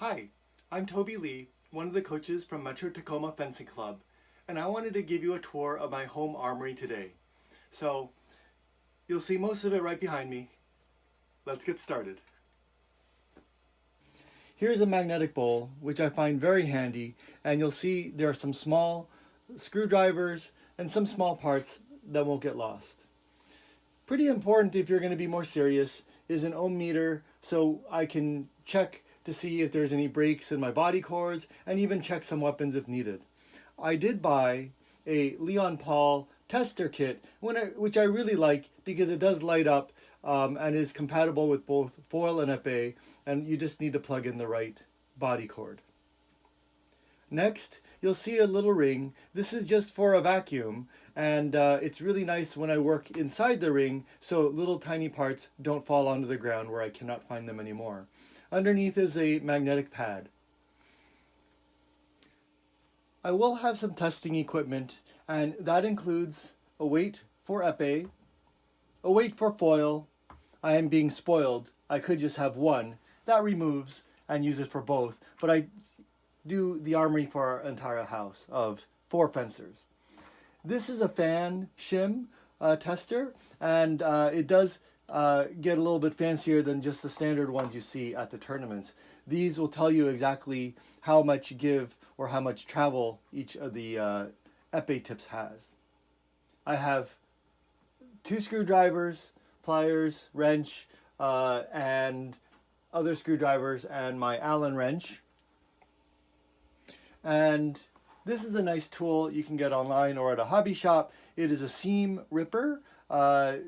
Hi, I'm Toby Lee, one of the coaches from Metro Tacoma Fencing Club, and I wanted to give you a tour of my home armory today. So, you'll see most of it right behind me. Let's get started. Here's a magnetic bowl, which I find very handy, and you'll see there are some small screwdrivers and some small parts that won't get lost. Pretty important if you're going to be more serious is an ohm meter, so I can check to see if there's any breaks in my body cords and even check some weapons if needed. I did buy a Leon Paul tester kit, which I really like because it does light up and is compatible with both foil and epee, and you just need to plug in the right body cord. Next, you'll see a little ring. This is just for a vacuum, and it's really nice when I work inside the ring so little tiny parts don't fall onto the ground where I cannot find them anymore. Underneath is a magnetic pad. I will have some testing equipment, and that includes a weight for epee, a weight for foil. I am being spoiled. I could just have one. That removes and use it for both, but I do the armory for our entire house of 4 fencers. This is a fan shim tester, and it does get a little bit fancier than just the standard ones you see at the tournaments. These will tell you exactly how much give or how much travel each of the epee tips has. I have 2 screwdrivers, pliers, wrench, and other screwdrivers, and my Allen wrench. And this is a nice tool you can get online or at a hobby shop. It is a seam ripper,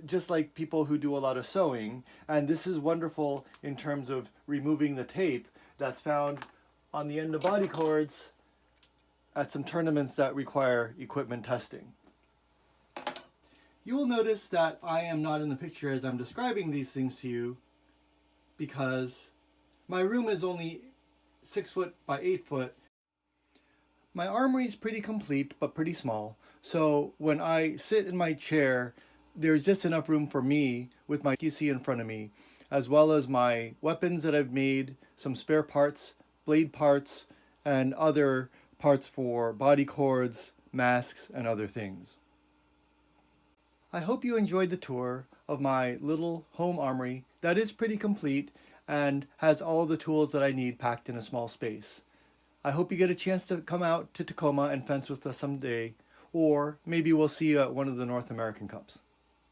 just like people who do a lot of sewing. And this is wonderful in terms of removing the tape that's found on the end of body cords at some tournaments that require equipment testing. You will notice that I am not in the picture as I'm describing these things to you because my room is only 6 foot by 8 foot. My armory is pretty complete, but pretty small. So when I sit in my chair, there's just enough room for me with my PC in front of me, as well as my weapons that I've made, some spare parts, blade parts, and other parts for body cords, masks, and other things. I hope you enjoyed the tour of my little home armory that is pretty complete and has all the tools that I need packed in a small space. I hope you get a chance to come out to Tacoma and fence with us someday, or maybe we'll see you at one of the North American Cups.